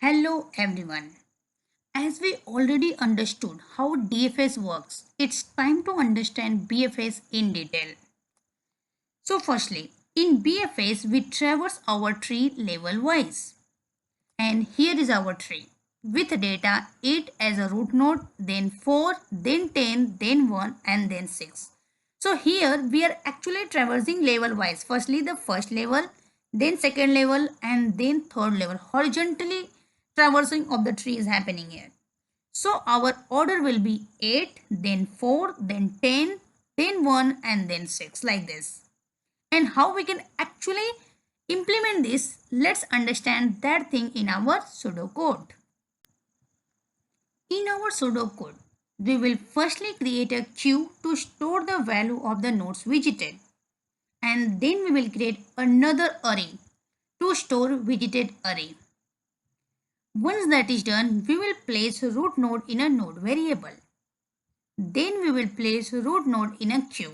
Hello everyone. As we already understood how DFS works, it's time to understand BFS in detail. So firstly, in BFS we traverse our tree level wise. And here is our tree with data 8 as a root node, then 4, then 10, then 1 and then 6. So here we are actually traversing level wise. Firstly the first level, then second level and then third level. Horizontally traversing of the tree is happening here. So our order will be 8, then 4, then 10, then 1 and then 6 like this. And how we can actually implement this, let's understand that thing in our pseudocode. In our pseudocode, we will firstly create a queue to store the value of the nodes visited, and then we will create another array to store visited array. Once that is done, we will place root node in a node variable. Then we will place root node in a queue.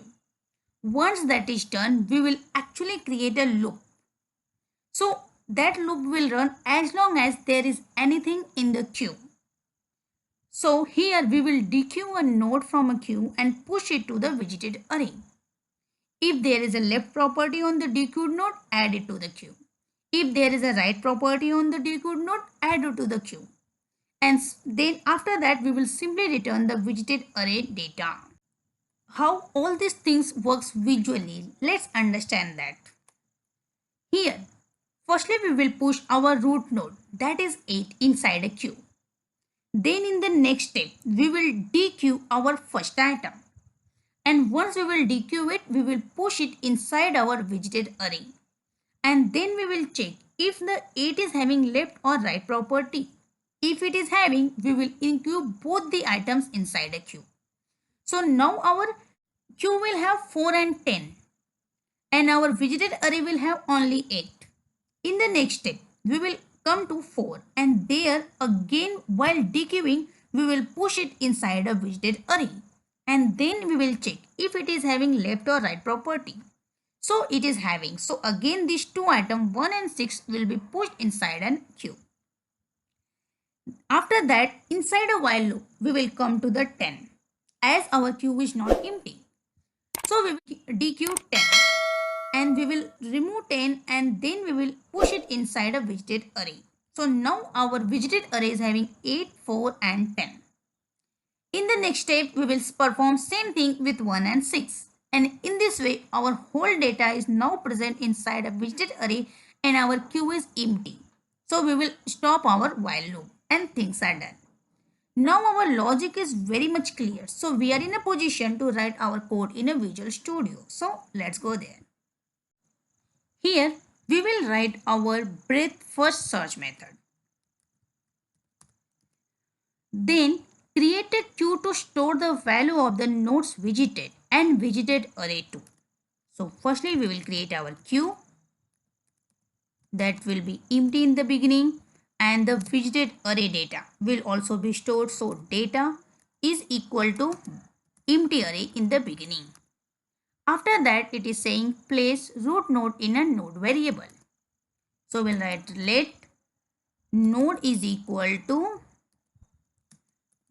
Once that is done, we will actually create a loop. So that loop will run as long as there is anything in the queue. So here we will dequeue a node from a queue and push it to the visited array. If there is a left property on the dequeued node, add it to the queue. If there is a right property on the dequeued node, add it to the queue. And then after that we will simply return the visited array data. How all these things works visually, let's understand that. Here, firstly we will push our root node, that is 8, inside a queue. Then in the next step, we will dequeue our first item. And once we will dequeue it, we will push it inside our visited array. And then we will check if the 8 is having left or right property. If it is having, we will include both the items inside a queue. So now our queue will have 4 and 10. And our visited array will have only 8. In the next step, we will come to 4 and there again while dequeuing we will push it inside a visited array and then we will check if it is having left or right property. So it is having. So again these two items 1 and 6 will be pushed inside an queue. After that inside a while loop we will come to the 10 as our queue is not empty. So we will dequeue 10 and we will remove 10 and then we will push it inside a visited array. So now our visited array is having 8, 4 and 10. In the next step, we will perform same thing with 1 and 6. And in this way, our whole data is now present inside a visited array and our queue is empty. So we will stop our while loop and things are done. Now our logic is very much clear. So we are in a position to write our code in a Visual Studio. So let's go there. Here we will write our breadth first search method. Then create a queue to store the value of the nodes visited and visited array too. So firstly we will create our queue that will be empty in the beginning and the visited array data will also be stored. So data is equal to empty array in the beginning. After that it is saying place root node in a node variable. So we'll write let node is equal to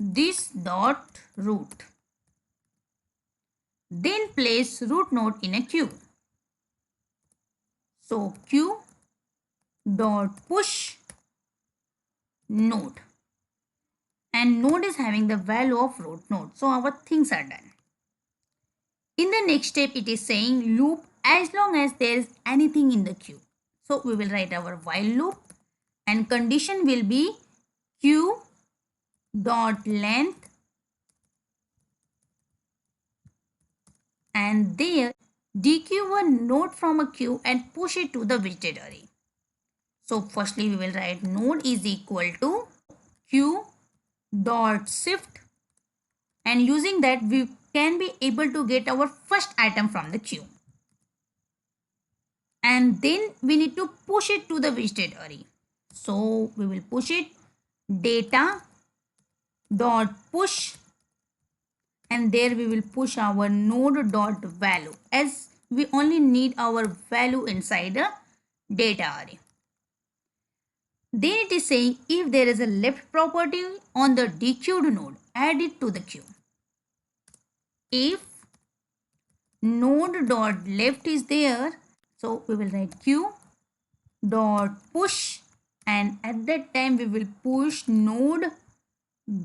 this dot root. Then place root node in a queue. So queue dot push node and node is having the value of root node. So our things are done. In the next step it is saying loop as long as there is anything in the queue. So we will write our while loop and condition will be queue dot length and there dequeue a node from a queue and push it to the visited array. So firstly we will write node is equal to queue dot shift and using that we can be able to get our first item from the queue. And then we need to push it to the visited array. So we will push it data dot push and there we will push our node dot value as we only need our value inside a data array. Then it is saying if there is a left property on the dequeued node, add it to the queue. If node dot left is there, so we will write queue dot push, and at that time we will push node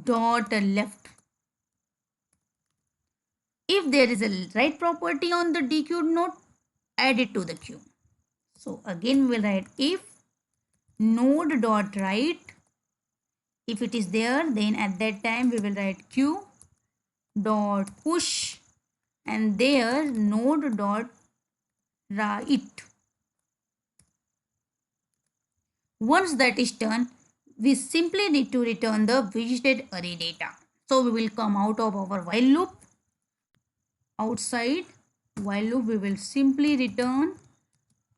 dot left. If there is a right property on the dequeued node, add it to the queue. So again we will write if node dot right, if it is there, then at that time we will write queue dot push, and there node dot right. Once that is done, we simply need to return the visited array data. So we will come out of our while loop. Outside while loop, we will simply return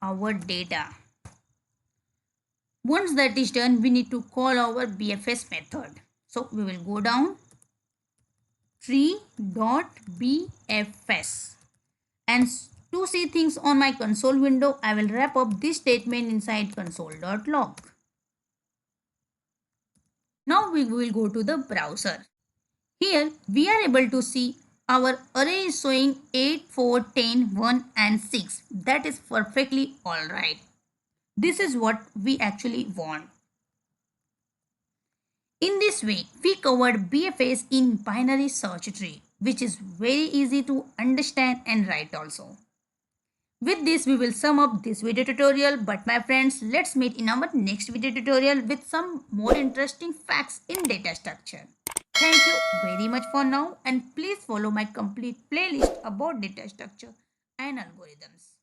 our data. Once that is done, we need to call our BFS method. So we will go down tree.bfs, and to see things on my console window, I will wrap up this statement inside console.log. Now we will go to the browser. Here we are able to see our array is showing 8, 4, 10, 1 and 6. That is perfectly alright. This is what we actually want. In this way, we covered BFS in binary search tree, which is very easy to understand and write also. With this, we will sum up this video tutorial. But my friends, let's meet in our next video tutorial with some more interesting facts in data structure. Thank you very much for now, and please follow my complete playlist about data structure and algorithms.